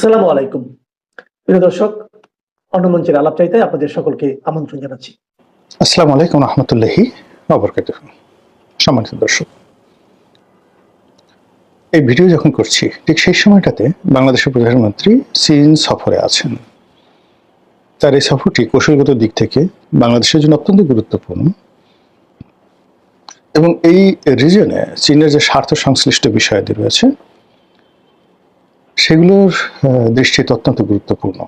আসসালামু আলাইকুম। প্রিয় দর্শক, অন্য মঞ্চের আলাপচারিতায় আপনাদের সকলকে আমন্ত্রণ জানাচ্ছি। আসসালামু আলাইকুম রহমতুল্লাহি ওয়া সম্মানিত দর্শক, এই ভিডিও যখন করছি ঠিক সেই সময়টাতে বাংলাদেশের প্রধানমন্ত্রী চীন সফরে আছেন। তার এই সফরটি কৌশলগত দিক থেকে বাংলাদেশের জন্য অত্যন্ত গুরুত্বপূর্ণ এবং এই রিজনে চীনের যে স্বার্থ সংশ্লিষ্ট বিষয়াদি রয়েছে সেগুলোর দৃষ্টিতে অত্যন্ত গুরুত্বপূর্ণ।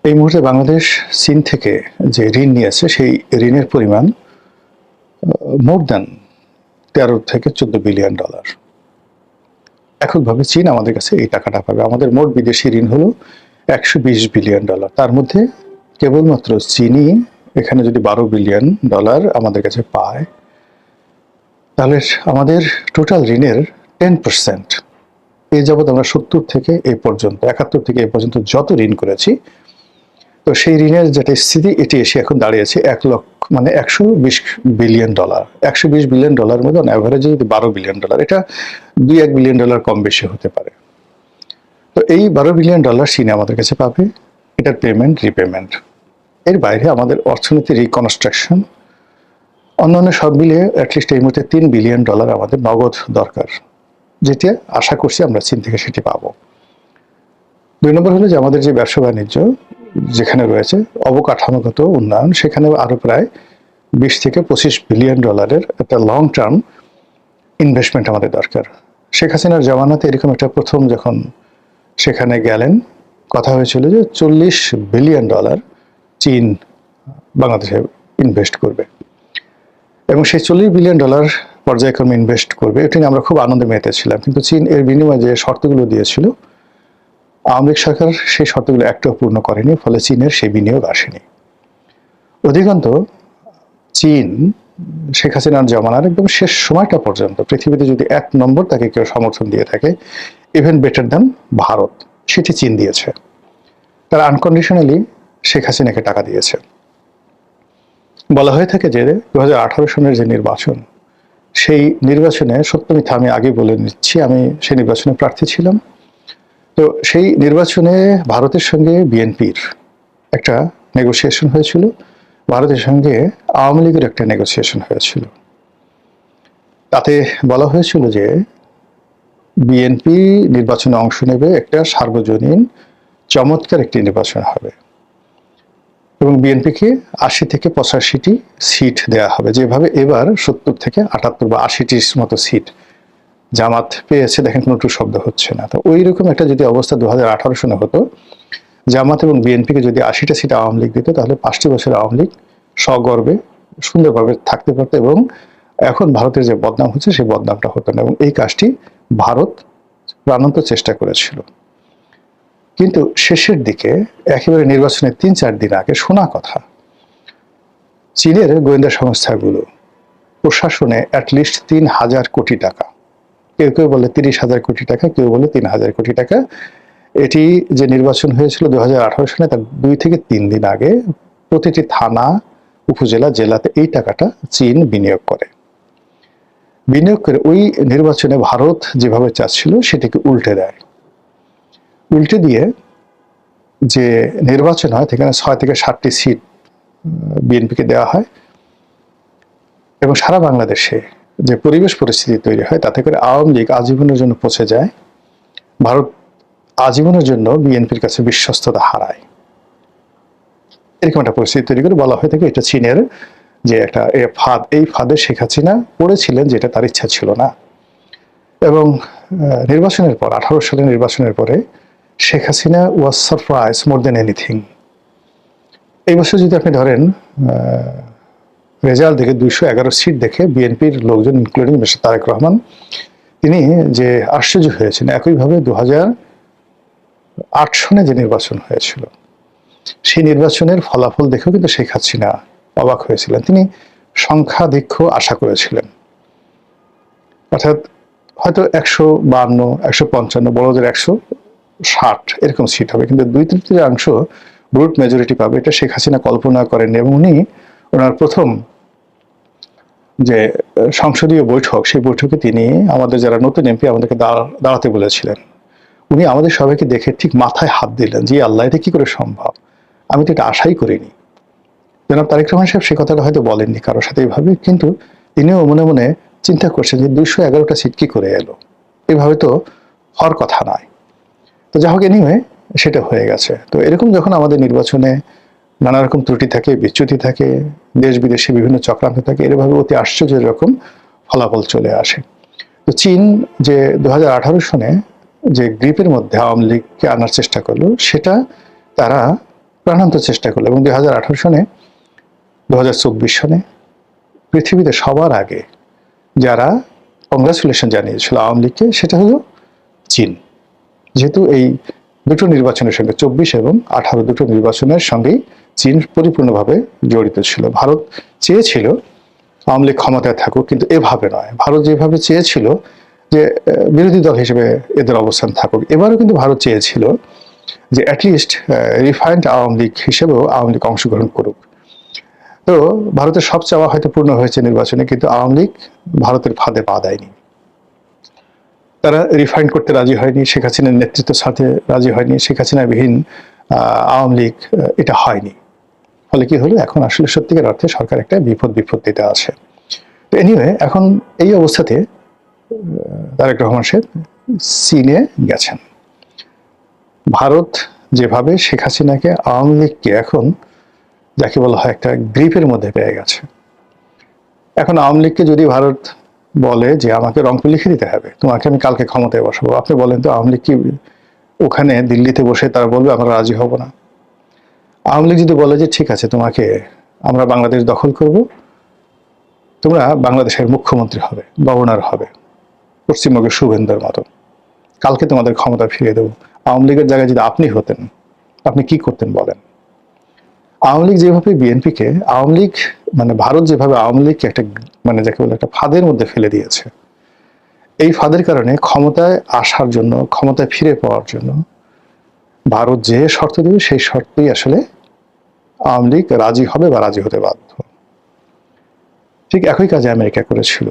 এই মুহূর্তে বাংলাদেশ চীন থেকে যে ঋণ নিয়েছে সেই ঋণের পরিমাণ মোর দ্যান 13 থেকে 14 বিলিয়ন ডলার। এককভাবে চীন আমাদের কাছে এই টাকাটা পাবে। আমাদের মোট বিদেশি ঋণ হলো 120 বিলিয়ন ডলার। তার মধ্যে কেবলমাত্র চীনই এখানে যদি 12 বিলিয়ন ডলার আমাদের কাছে পায়, তাহলে আমাদের টোটাল ঋণের 10%, এই যাবৎ আমরা 70 থেকে এই পর্যন্ত 71 থেকে এই পর্যন্ত যত ঋণ করেছি, তো সেই ঋণের যেটা স্থিতি এটি এসে এখন দাঁড়িয়েছে 120 বিলিয়ন ডলার। 120 বিলিয়ন ডলার মধ্যে অন অ্যাভারেজে যদি 12 বিলিয়ন ডলার, এটা 2-1 বিলিয়ন ডলার কম বেশি হতে পারে। তো এই 12 বিলিয়ন ডলার চীন আমাদের কাছে পাবে, এটার পেমেন্ট রিপেমেন্ট। এর বাইরে আমাদের অর্থনীতির রিকনস্ট্রাকশন, অন্যান্য সব মিলিয়ে অ্যাটলিস্ট এই মুহূর্তে 3 বিলিয়ন ডলার আমাদের নগদ দরকার, যেটা আশা করছি আমরা চীন থেকে সেটি পাবো। 2 নম্বর হলো যে আমাদের যে ব্যবসা বাণিজ্য যেখানে রয়েছে, অবকাঠামোগত উন্নয়ন, সেখানে আরো প্রায় 20 থেকে 25 বিলিয়ন ডলারের একটা লং টার্ম ইনভেস্টমেন্ট আমাদের দরকার। শেখ হাসিনার জামানাতে এরকম একটা প্রথম যখন সেখানে গেলেন, কথা হয়েছিল যে 40 বিলিয়ন ডলার চীন বাংলাদেশে ইনভেস্ট করবে এবং সেই 40 বিলিয়ন ডলার পর্যায়ক্রমে ইনভেস্ট করবে। এটি নিয়ে আমরা খুব আনন্দে মেতেছিলাম, কিন্তু চীন এর বিনিময়ে যে শর্তগুলো দিয়েছিল, আওয়ামী লীগ সরকার সেই শর্তগুলো একটাও পূর্ণ করেনি, ফলে চীনের সেই বিনিয়োগ আসেনি। অধিকন্ত চীন শেখ হাসিনার জামানার একদম শেষ সময়টা পর্যন্ত পৃথিবীতে যদি 1 নম্বর তাকে কেউ সমর্থন দিয়ে থাকে, ইভেন বেটার দ্যান ভারত, সেটি চীন দিয়েছে। তারা আনকন্ডিশনালি শেখ হাসিনাকে টাকা দিয়েছে। বলা হয়ে থাকে যে 2018 সনের যে নির্বাচন, সেই নির্বাচনে সত্য মিথ্যা আমি আগে বলে নিচ্ছি, আমি সেই নির্বাচনে প্রার্থী ছিলাম। তো সেই নির্বাচনে ভারতের সঙ্গে বিএনপির একটা নেগোসিয়েশন হয়েছিল, ভারতের সঙ্গে আওয়ামী লীগের একটা নেগোসিয়েশন হয়েছিল। তাতে বলা হয়েছিল যে বিএনপি নির্বাচনে অংশ নেবে, একটা সার্বজনীন চমৎকার একটি নির্বাচন হবে এবং বিএনপিকে 80 থেকে 85টি সিট দেয়া হবে, যেভাবে এবার 70 থেকে 78 বা 80টির মতো সিট জামাত পেয়েছে। দেখেন কোনো টু শব্দ হচ্ছে না। তো ওই রকম একটা যদি অবস্থা 2018 সনে হতো, জামাত এবং বিএনপিকে যদি 80টা সিট আওয়ামী লীগ দিত, তাহলে 5টি বছর আওয়ামী লীগ সগর্বে সুন্দরভাবে থাকতে পারত এবং এখন ভারতের যে বদনাম হচ্ছে সেই বদনামটা হতো না। এবং এই কাজটি ভারত প্রাণান্ত চেষ্টা করেছিল, কিন্তু শেষের দিকে একেবারে নির্বাচনের 3-4 দিন আগে শোনা কথা, চীনের গোয়েন্দা সংস্থাগুলো প্রশাসনে অ্যাটলিস্ট 3,000 কোটি টাকা, কেউ কেউ বলে 30,000 কোটি টাকা, কেউ বলে 3,000 কোটি টাকা, এটি যে নির্বাচন হয়েছিল 2018 সালে, তার 2 থেকে 3 দিন আগে প্রতিটি থানা, উপজেলা, জেলাতে এই টাকাটা চীন বিনিয়োগ করে। বিনিয়োগ করে ওই নির্বাচনে ভারত যেভাবে চাচ্ছিল সেটাকে উল্টে দেয়। উল্টে দিয়ে যে নির্বাচন হয়, সেখানে 6 থেকে 7টি সিট বিএনপিকে দেওয়া হয় এবং সারা বাংলাদেশে যে পরিবেশ পরিস্থিতি তৈরি হয়, তাতে করে আওয়ামী লীগ আজীবনের জন্য পচে যায়, ভারত আজীবনের জন্য বিএনপির কাছে বিশ্বস্ততা হারায়। এরকম একটা পরিস্থিতি তৈরি করে বলা হয়ে থাকে এটা চীনের যে একটা ফাঁদ, এই ফাঁদে শেখ হাসিনা পড়েছিলেন, যেটা তার ইচ্ছা ছিল না। এবং নির্বাচনের পর, 18 সালের নির্বাচনের পরে Sheikh Hasina was surprise more than anything. এই বছর যদি আপনি ধরেন রেজাল্ট দেখে 211 সিট দেখে বিএনপির লোকজন, ইনক্লুডিং মিস্টার তারেক রহমান, তিনি যে আশ্চর্য হয়েছেন। একইভাবে 2008 সনে যে নির্বাচন হয়েছিল, সেই নির্বাচনের ফলাফল দেখেও কিন্তু শেখ হাসিনা অবাক হয়েছিলেন। তিনি সংখ্যাধিক্য আশা করেছিলেন, অর্থাৎ হয়তো 152, 155, বড়দের 160 এরকম সিট হবে, কিন্তু 2/3 ব্রুট মেজরিটি পাবে, এটা শেখ হাসিনা কল্পনা করেননি। এবং উনি ওনার প্রথম যে সংসদীয় বৈঠক, সেই বৈঠকে তিনি আমাদের যারা নতুন এমপি, আমাদেরকে দাঁড়াতে বলেছিলেন। উনি আমাদের সবাইকে দেখে ঠিক মাথায় হাত দিলেন যে আল্লাহ, এটা কি করে সম্ভব, আমি তো এটা আশাই করিনি। জনাব তারেক রহমান সাহেব সে কথাটা হয়তো বলেননি কারোর সাথে এইভাবে, কিন্তু তিনিও মনে মনে চিন্তা করছেন যে 211টা সিট কি করে এলো, এভাবে তো হওয়ার কথা নয়। তো যা হোক, এনিওয়ে সেটা হয়ে গেছে। তো এরকম যখন আমাদের নির্বাচনে নানা রকম ত্রুটি থাকে, বিচ্যুতি থাকে, দেশ বিদেশে বিভিন্ন চক্রান্ত থাকে, এরভাবে অতি আশ্চর্য রকম ফলাফল চলে আসে। তো চীন যে 2018 সনে যে গ্রিপের মধ্যে আওয়ামী লীগকে আনার চেষ্টা করলো, সেটা তারা প্রাণান্ত চেষ্টা করলো, এবং 2018 সনে 2024 সনে পৃথিবীতে সবার আগে যারা কংগ্রাচুলেশন জানিয়েছিল আওয়ামী লীগকে, সেটা হলো চীন। যেহেতু এই দুটো নির্বাচনের সঙ্গে 24 এবং 18 দুটো নির্বাচনের সঙ্গেই চীন পরিপূর্ণভাবে জড়িত ছিল। ভারত চেয়েছিল আওয়ামী লীগ ক্ষমতায় থাকুক, কিন্তু এভাবে নয়। ভারত যেভাবে চেয়েছিল যে বিরোধী দল হিসেবে এদের অবস্থান থাকুক, এবারও কিন্তু ভারত চেয়েছিল যে অ্যাটলিস্ট রিফাইন্ড আওয়ামী লীগ হিসেবেও আওয়ামী লীগ অংশগ্রহণ করুক। তো ভারতের সব চাওয়া হয়তো পূর্ণ হয়েছে নির্বাচনে, কিন্তু আওয়ামী লীগ ভারতের ফাঁদে পা দেয়নি। তারা রিফাইন্ড করতে রাজি হয়নি, শেখ হাসিনার নেতৃত্ব সাথে রাজি হয়নি, শেখ হাসিনা বিহীন আওয়ামী লীগ এটা হয়নি। ফলে কি হলো, এখন আসলে সত্যিকার অর্থে সরকার একটা বিপত্তিতে আছে। তো এনিওয়ে, এখন এই অবস্থাতে তারেক রহমান সাহেব চীনে গেছেন। ভারত যেভাবে শেখ হাসিনাকে, আওয়ামী লীগকে এখন যাকে বলা হয় একটা গ্রিপের মধ্যে পেয়ে গেছে। এখন আওয়ামী লীগকে যদি ভারত বলে যে আমাকে রংপুর লিখে দিতে হবে, তোমাকে আমি কালকে ক্ষমতায় বসাবো, আপনি বলেন তো আওয়ামী লীগ কি ওখানে দিল্লিতে বসে তারা বলবে আমরা রাজি হব না? আওয়ামী লীগ যদি বলে যে ঠিক আছে, তোমাকে আমরা বাংলাদেশ দখল করব, তোমরা বাংলাদেশের মুখ্যমন্ত্রী হবে, গভর্নর হবে, পশ্চিমবঙ্গের শুভেন্দুর মতো, কালকে তোমাদের ক্ষমতা ফিরিয়ে দেবো, আওয়ামী লীগের জায়গায় যদি আপনি হতেন, আপনি কি করতেন বলেন? আওয়ামী লীগ যেভাবে বিএনপিকে, আওয়ামী লীগ মানে ভারত যেভাবে আওয়ামী লীগকে একটা মানে যাকে বলে একটা ফাঁদের মধ্যে ফেলে দিয়েছে, এই ফাঁদের কারণে ক্ষমতায় আসার জন্য, ক্ষমতায় ফিরে পাওয়ার জন্য ভারত যে শর্ত দেবে সেই শর্তেই আসলে আওয়ামী লীগ রাজি হবে বা রাজি হতে বাধ্য। ঠিক একই কাজে আমেরিকা করেছিল।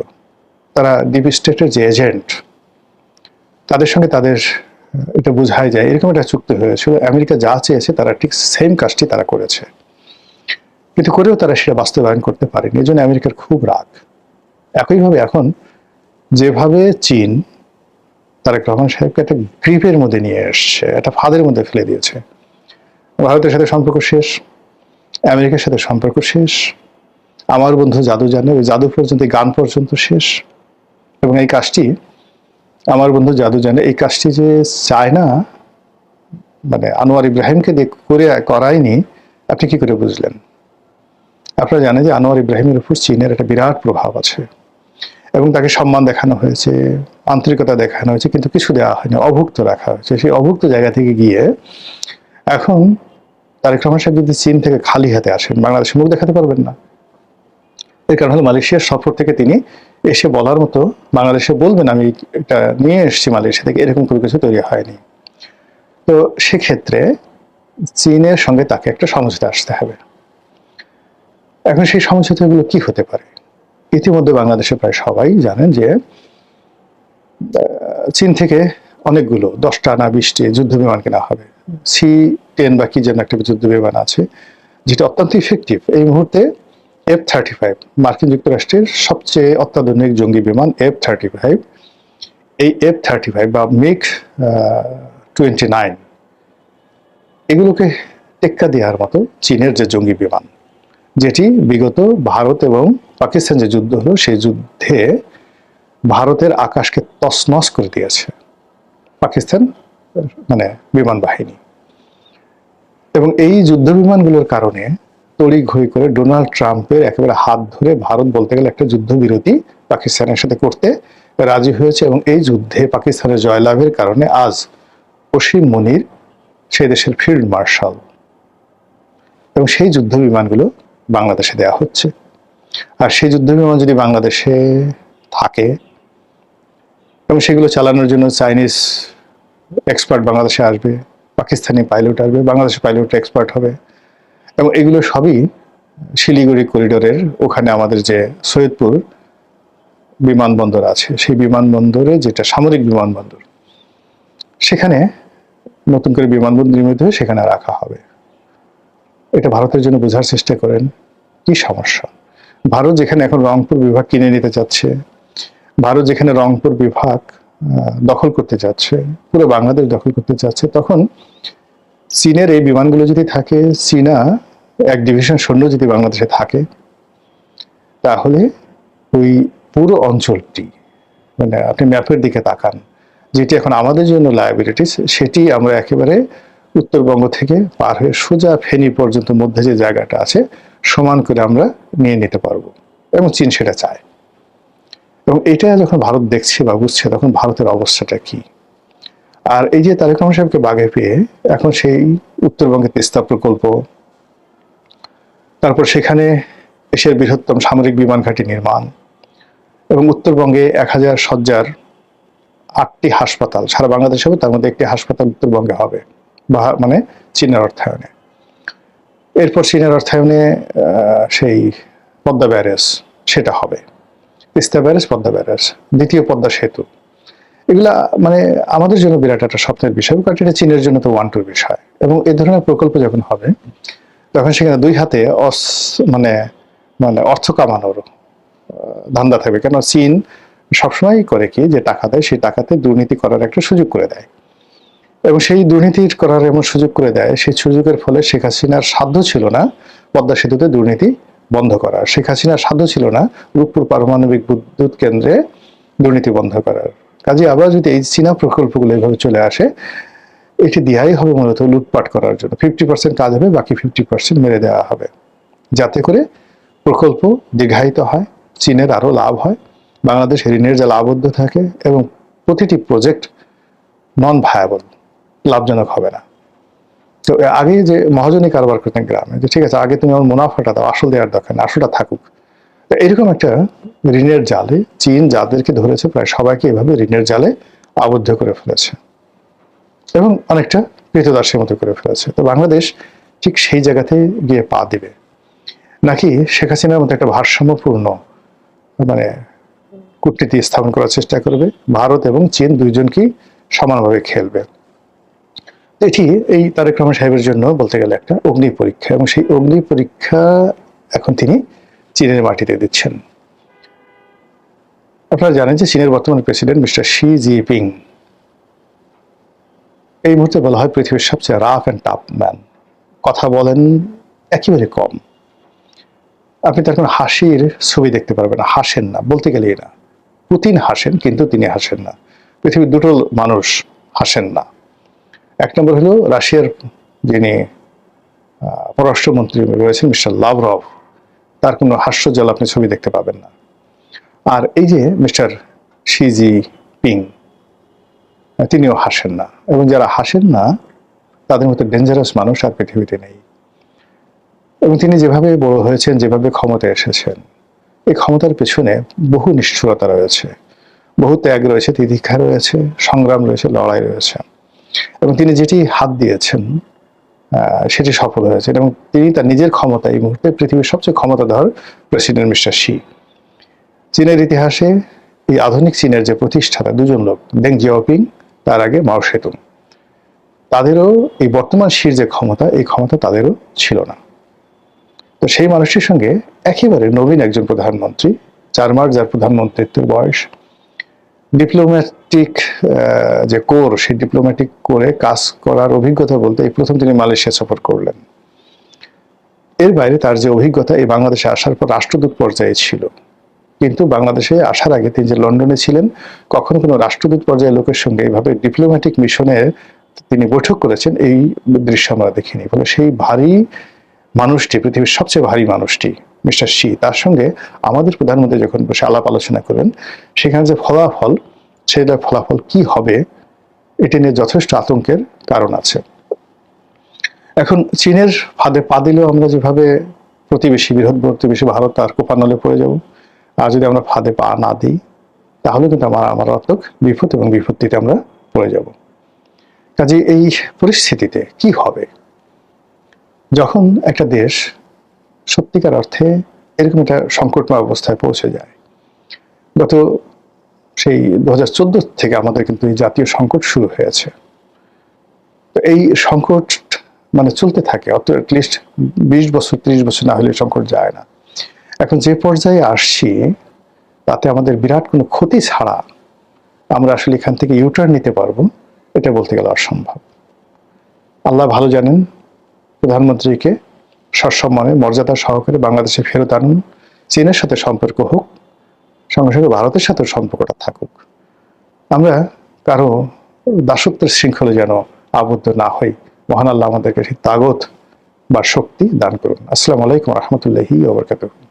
তারা ডিপ স্টেটের যে এজেন্ট, তাদের সঙ্গে তাদের এটা বোঝাই যায়, এরকম একটা চুক্তি হয়েছিল। আমেরিকা যা চেয়েছে তারা ঠিক সেম কাজটি তারা করেছে, কিন্তু করেও তারা সেটা বাস্তবায়ন করতে পারেনি। এই জন্য আমেরিকার খুব রাগ। একইভাবে এখন যেভাবে চীন তারেক রহমান সাহেবকে একটা গ্রিপের মধ্যে নিয়ে এসছে, একটা ফাঁদের মধ্যে ফেলে দিয়েছে, ভারতের সাথে সম্পর্ক শেষ, আমেরিকার সাথে সম্পর্ক শেষ, আমার বন্ধু জাদু জানে, ওই জাদু পর্যন্ত, গান পর্যন্ত শেষ। এবং এই কাজটি, আমার বন্ধু জাদু জানে, এই কাজটি যে চায় না, মানে আনোয়ার ইব্রাহিমকে করায়নি, আপনি কি করে বুঝলেন? আপনারা জানেন যে আনোয়ার ইব্রাহিমের উপর চীনের একটা বিরাট প্রভাব আছে, এবং তাকে সম্মান দেখানো হয়েছে, আন্তরিকতা দেখানো হয়েছে, কিন্তু কিছু দেওয়া হয়নি, অভুক্ত রাখা হয়েছে। সেই অভুক্ত জায়গা থেকে গিয়ে এখন তারেক রহমান সাহেব যদি চীন থেকে খালি হাতে আসেন, বাংলাদেশে মুখ দেখাতে পারবেন না। এর কারণ হলো মালয়েশিয়ার সফর থেকে তিনি এসে বলার মতো, বাংলাদেশে বলবেন আমি এটা নিয়ে এসেছি মালয়েশিয়া থেকে, এরকম কোনো কিছু তৈরি হয়নি। তো সেক্ষেত্রে চীনের সঙ্গে তাকে একটা সমঝোতা আসতে হবে। এখন সেই সমঝোতাগুলো কি হতে পারে? ইতিমধ্যে বাংলাদেশে প্রায় সবাই জানেন যে চীন থেকে অনেকগুলো 10টা না 20টি যুদ্ধ বিমান কেনা হবে। C-10 বা কি যেন একটা যুদ্ধ বিমান আছে, যেটা অত্যন্ত ইফেক্টিভ। এই মুহূর্তে F-35, মার্কিন যুক্তরাষ্ট্রের সবচেয়ে অত্যাধুনিক জঙ্গি বিমান F-35, এই F-35 বা MiG-29 এগুলোকে টেক্কা দেওয়ার মতো চীনের যে জঙ্গি বিমান, যেটি বিগত ভারত এবং পাকিস্তান যে যুদ্ধ হলো, সেই যুদ্ধে ভারতের আকাশকে তছনছ করে দিয়েছে পাকিস্তান মানে বিমান বাহিনী। এবং এই যুদ্ধ বিমানগুলোর কারণে তড়িঘড়ি করে ডোনাল্ড ট্রাম্পের একেবারে হাত ধরে ভারত বলতে গেলে একটা যুদ্ধবিরতি পাকিস্তানের সাথে করতে রাজি হয়েছে। এবং এই যুদ্ধে পাকিস্তানের জয়লাভের কারণে আজ অসীম মনির সেই দেশের ফিল্ড মার্শাল, এবং সেই যুদ্ধ বিমানগুলো বাংলাদেশে দেওয়া হচ্ছে। আর সেই যুদ্ধ বিমান যদি বাংলাদেশে থাকে এবং সেগুলো চালানোর জন্য চাইনিজ এক্সপার্ট বাংলাদেশে আসবে, পাকিস্তানি পাইলট আসবে, বাংলাদেশের পাইলট এক্সপার্ট হবে, এবং এগুলো সবই শিলিগুড়ি করিডোরের ওখানে আমাদের যে সৈয়দপুর বিমানবন্দর আছে, সেই বিমানবন্দরে, যেটা সামরিক বিমানবন্দর, সেখানে নতুন করে বিমানবন্দর নির্মিত হয়ে সেখানে রাখা হবে। এটা ভারতের জন্য বোঝার চেষ্টা করেন কি সমস্যা। ভারত যেখানে এখন রংপুর বিভাগ কিনে নিতে চাচ্ছে, ভারত যেখানে রংপুর বিভাগ দখল করতে চাচ্ছে, পুরো বাংলাদেশ দখল করতে চাচ্ছে, তখন চীনের এই বিমানগুলো যদি থাকে, চীনা এক ডিভিশন সৈন্য যদি বাংলাদেশে থাকে, তাহলে ওই পুরো অঞ্চলটি, মানে আপনি ম্যাপের দিকে তাকান, যেটি এখন আমাদের জন্য লায়াবিলিটিস, সেটি আমরা একেবারে উত্তরবঙ্গ থেকে পার হয়ে সোজা ফেনী পর্যন্ত মধ্যে যে জায়গাটা আছে সমান করে আমরা নিয়ে নিতে পারবো, এবং চীন সেটা চায়। এবং এটা যখন ভারত দেখছে বা বুঝছে, তখন ভারতের অবস্থাটা কি। আর এই যে তারেক রহমান সাহেবকে বাগে পেয়ে এখন সেই উত্তরবঙ্গে তিস্তা প্রকল্প, তারপর সেখানে এশিয়ার বৃহত্তম সামরিক বিমান ঘাঁটি নির্মাণ, এবং উত্তরবঙ্গে 1000 শয্যার 8টি হাসপাতাল সারা বাংলাদেশে হবে, তার মধ্যে একটি হাসপাতাল উত্তরবঙ্গে হবে, মানে চীনের অর্থায়নে। এরপর চীনের অর্থায়নে সেই পদ্মা ব্যারেজ সেটা হবে, তিস্তা ব্যারেজ, পদ্মা ব্যারেজ, দ্বিতীয় পদ্মা সেতু। এগুলা মানে আমাদের জন্য বিরাট একটা স্বপ্নের বিষয়, কারণ এটা চীনের জন্য তো ওয়ান-টুর বিষয়। এবং এই ধরনের প্রকল্প যখন হবে, তখন সেখানে দুই হাতে মানে মানে অর্থ কামানোর ধান্দা থাকবে। কেন চীন সবসময় করে কি, যে টাকা দেয় সেই টাকাতে দুর্নীতি করার একটা সুযোগ করে দেয়, এবং সেই দুর্নীতির করার এমন সুযোগ করে দেয়, সেই সুযোগের ফলে শেখ হাসিনার সাধ্য ছিল না পদ্মা সেতুতে দুর্নীতি বন্ধ করার, শেখ হাসিনার সাধ্য ছিল না রূপপুর পারমাণবিক বিদ্যুৎ কেন্দ্রে দুর্নীতি বন্ধ করার। কাজে আবার যদি এই চীনা প্রকল্পগুলো এইভাবে চলে আসে, এটি দেওয়াই হবে মূলত লুটপাট করার জন্য। 50% কাজ হবে, বাকি 50% মেরে দেওয়া হবে, যাতে করে প্রকল্প দীর্ঘায়িত হয়, চীনের আরো লাভ হয়, বাংলাদেশ ঋণের জালে আবদ্ধ থাকে, এবং প্রতিটি প্রজেক্ট নন ভায়াবল, লাভজনক হবে না। তো আগে যে মহাজনী কারবার করতেন গ্রামে, যে ঠিক আছে আগে তুমি আমার মুনাফাটা দাও, আসল দেওয়ার দরকার না, আসলটা থাকুক। তো এরকম একটা ঋণের জালে চীন যাদেরকে ধরেছে প্রায় সবাইকে এভাবে ঋণের জালে আবদ্ধ করে ফেলেছে, এবং অনেকটা কৃতদাসের মতো করে ফেলেছে। তো বাংলাদেশ ঠিক সেই জায়গাতে গিয়ে পা দিবে, নাকি শেখ হাসিনার মতো একটা ভারসাম্যপূর্ণ মানে কূটনীতি স্থাপন করার চেষ্টা করবে, ভারত এবং চীন দুইজনকেই সমানভাবে খেলবে। এটি এই তারেক রহমান সাহেবের জন্য বলতে গেলে একটা অগ্নি পরীক্ষা, এবং সেই অগ্নি পরীক্ষা এখন তিনি চীনের মাটিতে দিচ্ছেন। আপনারা জানেন যে চীনের বর্তমান প্রেসিডেন্ট মিস্টার শি জিনপিং এই মুহূর্তে বলা হয় পৃথিবীর সবচেয়ে রাফ অ্যান্ড টাফ ম্যান। কথা বলেন একেবারে কম, আপনি তার কোনো হাসির ছবি দেখতে পারবেন না, হাসেন না, বলতে গেলেই না। পুতিন হাসেন, কিন্তু তিনি হাসেন না। পৃথিবীর দুটো মানুষ হাসেন না। এক নম্বর হলো রাশিয়ার যিনি পররাষ্ট্রমন্ত্রী রয়েছেন মিস্টার লাভরভ, তার কোনো হাস্যজ্জ্বল আপনি ছবি দেখতে পাবেন না। আর এই যে মিস্টার শি জিনপিং, তিনিও হাসেন না, এবং যারা হাসেন না তাদের মতো ডেঞ্জারাস মানুষ আর পৃথিবীতে নেই। এবং তিনি যেভাবে বড় হয়েছেন, যেভাবে ক্ষমতায় এসেছেন, এই ক্ষমতার পেছনে বহু নিষ্ঠুরতা রয়েছে, বহু ত্যাগ রয়েছে, তিতিক্ষা রয়েছে, সংগ্রাম রয়েছে, লড়াই রয়েছে, এবং তিনি যেটি হাত দিয়েছেন সেটি সফল হয়েছে। এবং তিনি তার নিজের ক্ষমতা এই মুহূর্তে পৃথিবীর সবচেয়ে ক্ষমতাধর প্রেসিডেন্ট মিস্টার শি। চীনের ইতিহাসে এই আধুনিক চীনের যে প্রতিষ্ঠাতা দুজন লোক, দেং জিয়াওপিং, তার আগে মাও সেতুং, তাদেরও এই বর্তমান শির যে ক্ষমতা, এই ক্ষমতা তাদেরও ছিল না। তো সেই মানুষটির সঙ্গে একেবারে নবীন একজন প্রধানমন্ত্রী, 4 মাস যার প্রধানমন্ত্রীত্বের বয়স, ডিপ্লোম্যাটিক যে কোর, সেই ডিপ্লোম্যাটিক কোরে কাজ করার অভিজ্ঞতা বলতে এই প্রথম তিনি মালয়েশিয়া সফর করলেন। এর বাইরে তার যে অভিজ্ঞতা, এই বাংলাদেশে আসার পর রাষ্ট্রদূত পর্যায়ে ছিল, কিন্তু বাংলাদেশে আসার আগে তিনি যে লন্ডনে ছিলেন, কখনো কোনো রাষ্ট্রদূত পর্যায়ের লোকের সঙ্গে এইভাবে ডিপ্লোম্যাটিক মিশনে তিনি বৈঠক করেছেন এই দৃশ্য আমরা দেখিনি। ফলে সেই ভারী মানুষটি, পৃথিবীর সবচেয়ে ভারী মানুষটি মিস্টার শি, তার সঙ্গে আমাদের প্রধানমন্ত্রী যখন বসে আলাপ আলোচনা করবেন, সেখানে যে ফলাফল, সেটা ফলাফল কি হবে এটি নিয়ে যথেষ্ট আতঙ্কের কারণ আছে। এখন চীনের ফাঁদে পা দিলেও আমরা যেভাবে প্রতিবেশী, বৃহৎ প্রতিবেশী ভারত তার কোপানলে পড়ে যাব, আর যদি আমরা ফাঁদে পা না দিই, তাহলে কিন্তু আমার মারাত্মক বিপদ এবং বিপত্তিতে আমরা পড়ে যাব। কাজে এই পরিস্থিতিতে কি হবে যখন একটা দেশ সত্যিকার অর্থে এরকম একটা সংকটময় অবস্থায় পৌঁছে যায়? গত সেই 2014 থেকে আমাদের কিন্তু এই জাতীয় সংকট শুরু হয়েছে। তো এই সংকট মানে চলতে থাকে, অত অ্যাটলিস্ট 20 বছর 30 বছর না হলে সংকট যায় না। এখন যে পর্যায়ে আসছি তাতে আমাদের বিরাট কোনো ক্ষতি ছাড়া আমরা আসলে এখান থেকে ইউটার্ন নিতে পারবো, এটা বলতে গেলে অসম্ভব। আল্লাহ ভালো জানেন, প্রধানমন্ত্রীকে সসম্মানে মর্যাদা সহকারে বাংলাদেশে ফেরত আনুন, চীনের সাথে সম্পর্ক হোক, সঙ্গে সঙ্গে ভারতের সাথেও সম্পর্কটা থাকুক। আমরা কারো দাসত্বের শৃঙ্খলে যেন আবদ্ধ না হই। মহান আল্লাহ আমাদেরকে সেই তাগত বা শক্তি দান করুন। আসসালামু আলাইকুম রহমতুল্লাহি ওয়া বারাকাতুহু।